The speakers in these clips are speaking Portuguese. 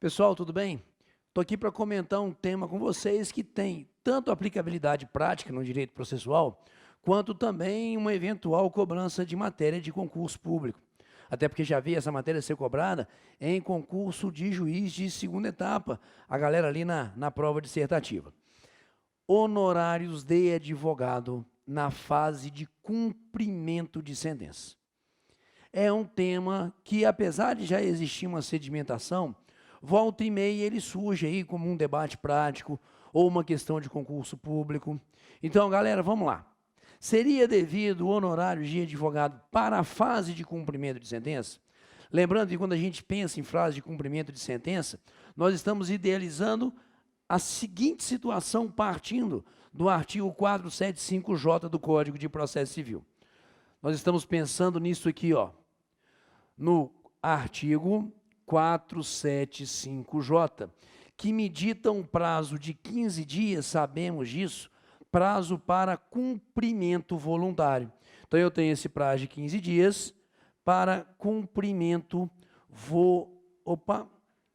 Pessoal, tudo bem? Estou aqui para comentar um tema com vocês que tem tanto aplicabilidade prática no direito processual, quanto também uma eventual cobrança de matéria de concurso público. Até porque já vi essa matéria ser cobrada em concurso de juiz de segunda etapa, a galera ali na prova dissertativa. Honorários de advogado na fase de cumprimento de sentença. É um tema que, apesar de já existir uma sedimentação, volta e meia ele surge aí como um debate prático ou uma questão de concurso público. Então, galera, vamos lá. Seria devido o honorário de advogado para a fase de cumprimento de sentença? Lembrando que quando a gente pensa em fase de cumprimento de sentença, nós estamos idealizando a seguinte situação partindo do artigo 475J do Código de Processo Civil. Nós estamos pensando nisso aqui, ó, no artigo 475J, que medita um prazo de 15 dias, sabemos disso, prazo para cumprimento voluntário. Então, eu tenho esse prazo de 15 dias para cumprimento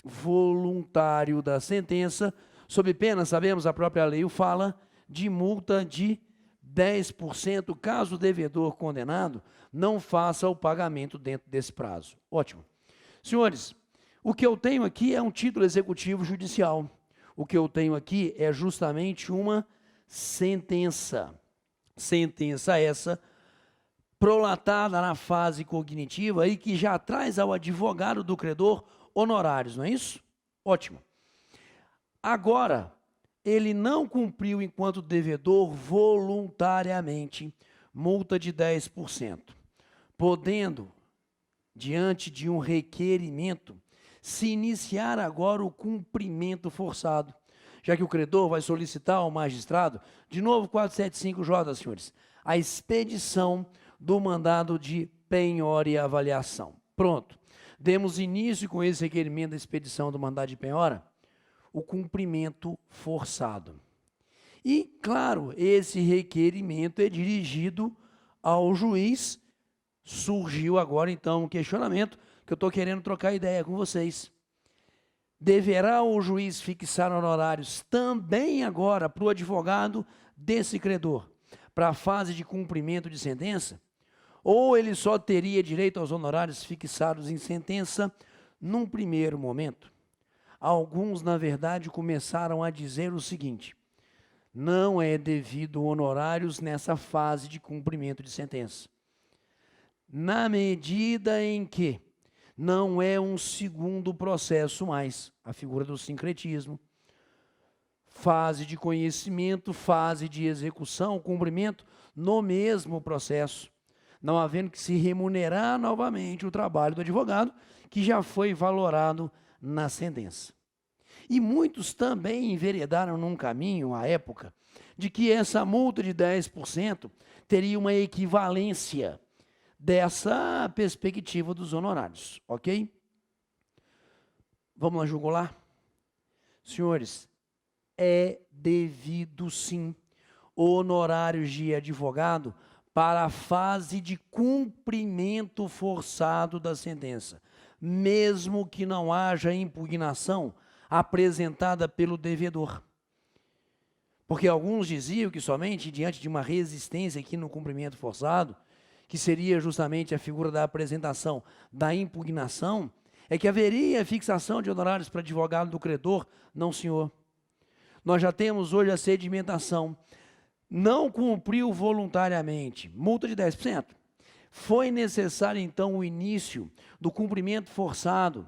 voluntário da sentença, sob pena, sabemos, a própria lei o fala, de multa de 10%, caso o devedor condenado não faça o pagamento dentro desse prazo. Ótimo. Senhores, o que eu tenho aqui é um título executivo judicial. O que eu tenho aqui é justamente uma sentença. Sentença essa prolatada na fase cognitiva e que já traz ao advogado do credor honorários, não é isso? Ótimo. Agora, ele não cumpriu enquanto devedor voluntariamente, multa de 10%, podendo, diante de um requerimento, se iniciar agora o cumprimento forçado, já que o credor vai solicitar ao magistrado, de novo 475J, senhores, a expedição do mandado de penhora e avaliação. Pronto, demos início com esse requerimento da expedição do mandado de penhora, o cumprimento forçado. E, claro, esse requerimento é dirigido ao juiz. Surgiu agora, então, um questionamento que eu estou querendo trocar ideia com vocês. Deverá o juiz fixar honorários também agora para o advogado desse credor, para a fase de cumprimento de sentença? Ou ele só teria direito aos honorários fixados em sentença num primeiro momento? Alguns, na verdade, começaram a dizer o seguinte: não é devido honorários nessa fase de cumprimento de sentença, na medida em que não é um segundo processo mais, a figura do sincretismo, fase de conhecimento, fase de execução, cumprimento no mesmo processo, não havendo que se remunerar novamente o trabalho do advogado, que já foi valorado na sentença. E muitos também enveredaram num caminho, à época, de que essa multa de 10% teria uma equivalência dessa perspectiva dos honorários, ok? Vamos lá, jugular? Senhores, é devido sim honorários de advogado para a fase de cumprimento forçado da sentença, mesmo que não haja impugnação apresentada pelo devedor. Porque alguns diziam que somente diante de uma resistência aqui no cumprimento forçado, que seria justamente a figura da apresentação da impugnação, é que haveria fixação de honorários para advogado do credor. Não, senhor. Nós já temos hoje a sedimentação. Não cumpriu voluntariamente, multa de 10%. Foi necessário, então, o início do cumprimento forçado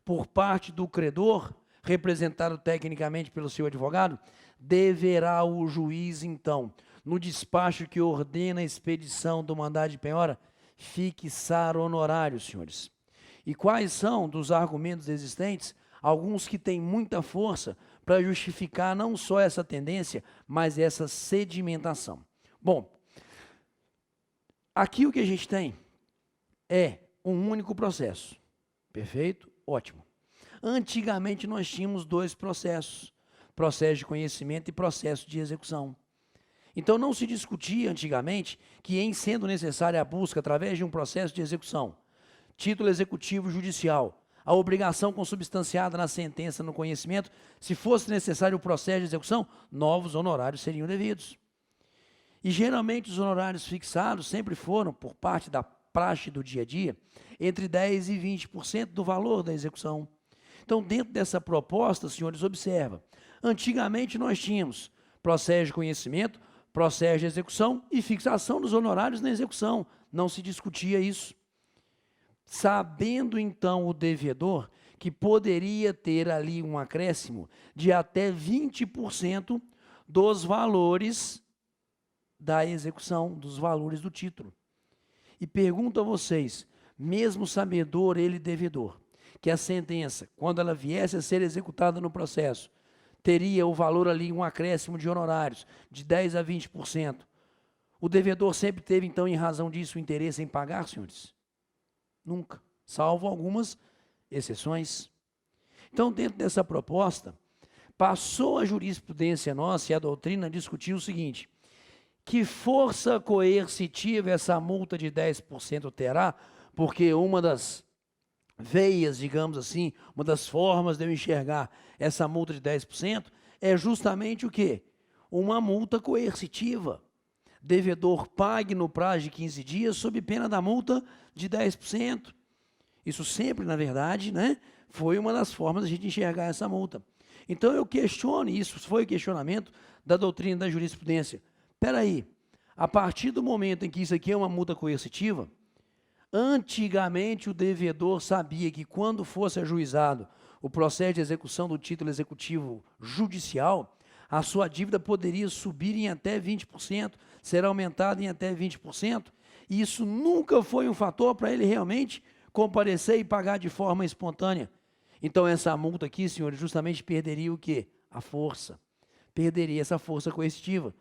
por parte do credor, representado tecnicamente pelo seu advogado. Deverá o juiz, então, no despacho que ordena a expedição do mandado de penhora, fixar honorários, senhores. E quais são, dos argumentos existentes, alguns que têm muita força para justificar não só essa tendência, mas essa sedimentação? Bom, aqui o que a gente tem é um único processo. Perfeito? Ótimo. Antigamente nós tínhamos dois processos, processo de conhecimento e processo de execução. Então não se discutia antigamente que, em sendo necessária a busca através de um processo de execução, título executivo judicial, a obrigação consubstanciada na sentença no conhecimento, se fosse necessário o processo de execução, novos honorários seriam devidos. E geralmente os honorários fixados sempre foram, por parte da praxe do dia a dia, entre 10% e 20% do valor da execução. Então, dentro dessa proposta, senhores, observa, antigamente nós tínhamos processo de conhecimento, processo de execução e fixação dos honorários na execução. Não se discutia isso. Sabendo, então, o devedor que poderia ter ali um acréscimo de até 20% dos valores da execução, dos valores do título. E pergunto a vocês, mesmo sabedor ele devedor, que a sentença, quando ela viesse a ser executada no processo, teria o valor ali, um acréscimo de honorários de 10% a 20%. O devedor sempre teve, então, em razão disso, o interesse em pagar, senhores? Nunca, salvo algumas exceções. Então, dentro dessa proposta, passou a jurisprudência nossa e a doutrina a discutir o seguinte: que força coercitiva essa multa de 10% terá, porque uma das veias, digamos assim, uma das formas de eu enxergar essa multa de 10% é justamente o quê? Uma multa coercitiva. Devedor pague no prazo de 15 dias sob pena da multa de 10%. Isso sempre, na verdade, né, foi uma das formas de a gente enxergar essa multa. Então eu questiono, isso foi o questionamento da doutrina da jurisprudência. Espera aí, a partir do momento em que isso aqui é uma multa coercitiva, antigamente o devedor sabia que quando fosse ajuizado o processo de execução do título executivo judicial, a sua dívida poderia subir em até 20%, será aumentada em até 20%, e isso nunca foi um fator para ele realmente comparecer e pagar de forma espontânea. Então essa multa aqui, senhores, justamente perderia o quê? A força. Perderia essa força coercitiva.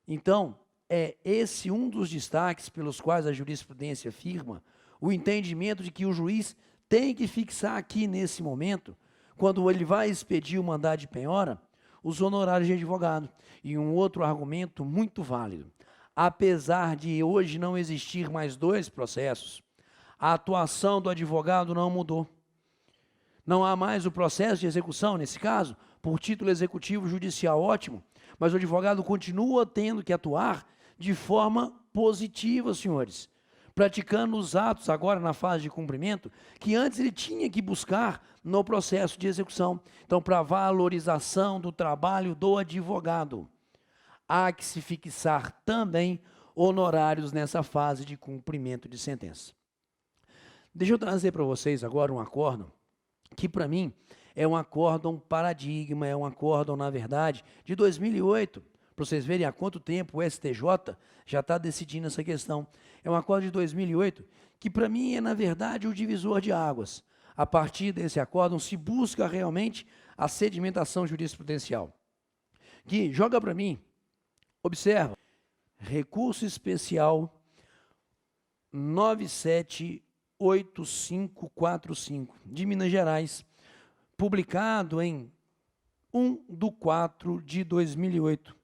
Então, é esse um dos destaques pelos quais a jurisprudência afirma o entendimento de que o juiz tem que fixar aqui nesse momento, quando ele vai expedir o mandado de penhora, os honorários de advogado. E um outro argumento muito válido: apesar de hoje não existir mais 2 processos, a atuação do advogado não mudou. Não há mais o processo de execução, nesse caso, por título executivo judicial, ótimo, mas o advogado continua tendo que atuar de forma positiva, senhores, praticando os atos agora na fase de cumprimento, que antes ele tinha que buscar no processo de execução. Então, para a valorização do trabalho do advogado, há que se fixar também honorários nessa fase de cumprimento de sentença. Deixa eu trazer para vocês agora um acórdão, que para mim é um acórdão paradigma, é um acórdão, na verdade, de 2008, para vocês verem há quanto tempo o STJ já está decidindo essa questão. É um acórdão de 2008, que para mim é, na verdade, o divisor de águas. A partir desse acórdão se busca realmente a sedimentação jurisprudencial. Gui, joga para mim, observa, recurso especial 978545, de Minas Gerais, publicado em 1/4/2008.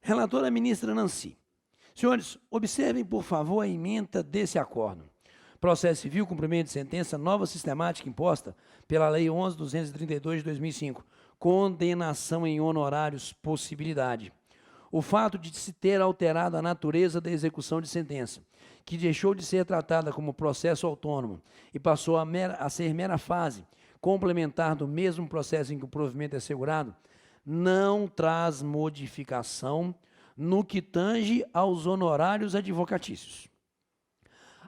Relatora ministra Nancy. Senhores, observem, por favor, a ementa desse acórdão. Processo Civil, cumprimento de sentença, nova sistemática imposta pela Lei 11.232 de 2005. Condenação em honorários, possibilidade. O fato de se ter alterado a natureza da execução de sentença, que deixou de ser tratada como processo autônomo e passou a ser mera fase complementar do mesmo processo em que o provimento é assegurado, não traz modificação no que tange aos honorários advocatícios.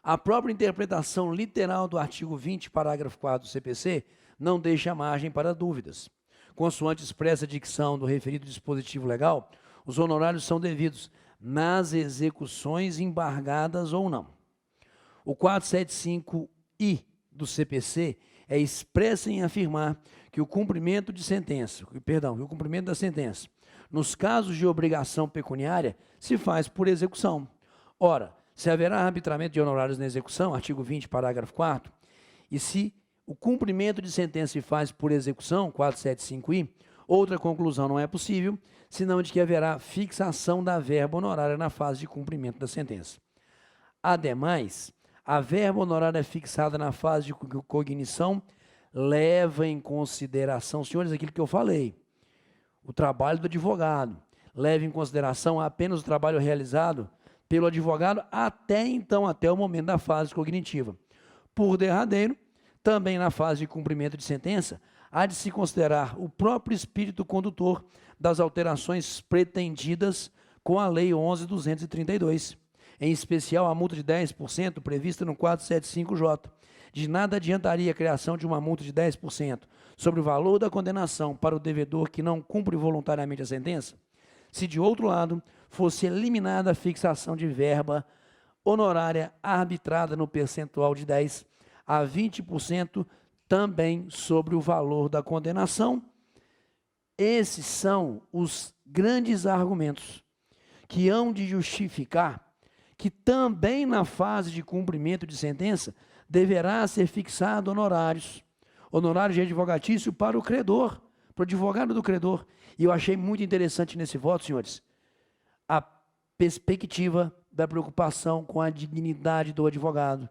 A própria interpretação literal do artigo 20, parágrafo 4 do CPC, não deixa margem para dúvidas. Consoante expressa dicção do referido dispositivo legal, os honorários são devidos nas execuções embargadas ou não. O 475-I do CPC é expresso em afirmar que o cumprimento de sentença, que o cumprimento da sentença, nos casos de obrigação pecuniária, se faz por execução. Ora, se haverá arbitramento de honorários na execução, artigo 20, parágrafo 4º, e se o cumprimento de sentença se faz por execução, 475I, outra conclusão não é possível, senão de que haverá fixação da verba honorária na fase de cumprimento da sentença. Ademais, A verba honorária fixada na fase de cognição leva em consideração, senhores, aquilo que eu falei, o trabalho do advogado. Leva em consideração apenas o trabalho realizado pelo advogado até então, até o momento da fase cognitiva. Por derradeiro, também na fase de cumprimento de sentença, há de se considerar o próprio espírito condutor das alterações pretendidas com a Lei 11.232, em especial a multa de 10% prevista no 475J. De nada adiantaria a criação de uma multa de 10% sobre o valor da condenação para o devedor que não cumpre voluntariamente a sentença, se de outro lado fosse eliminada a fixação de verba honorária arbitrada no percentual de 10% a 20% também sobre o valor da condenação. Esses são os grandes argumentos que hão de justificar que também na fase de cumprimento de sentença deverá ser fixado honorários de advogatício para o credor, para o advogado do credor. E eu achei muito interessante nesse voto, senhores, a perspectiva da preocupação com a dignidade do advogado.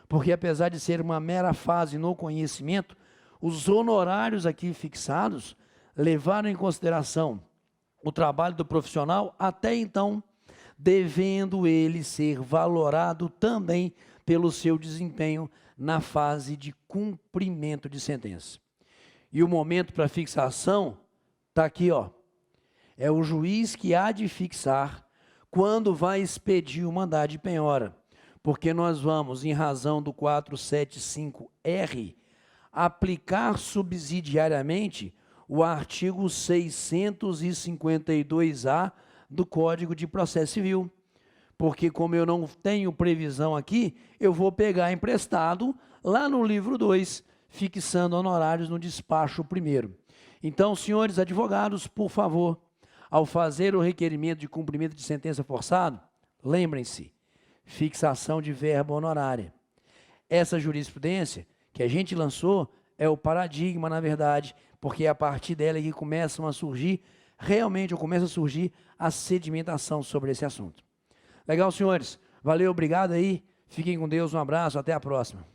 Porque apesar de ser uma mera fase no conhecimento, os honorários aqui fixados levaram em consideração o trabalho do profissional até então, devendo ele ser valorado também pelo seu desempenho na fase de cumprimento de sentença. E o momento para fixação está aqui, ó. É o juiz que há de fixar quando vai expedir o mandado de penhora, porque nós vamos, em razão do 475R, aplicar subsidiariamente o artigo 652A do Código de Processo Civil. Porque como eu não tenho previsão aqui, eu vou pegar emprestado lá no livro 2, fixando honorários no despacho 1º. Então, senhores advogados, por favor, ao fazer o requerimento de cumprimento de sentença forçado, lembrem-se, fixação de verba honorária. Essa jurisprudência que a gente lançou é o paradigma, na verdade, porque é a partir dela que começam a surgir, realmente começa a surgir a sedimentação sobre esse assunto. Legal, senhores? Valeu, obrigado aí. Fiquem com Deus, um abraço, até a próxima.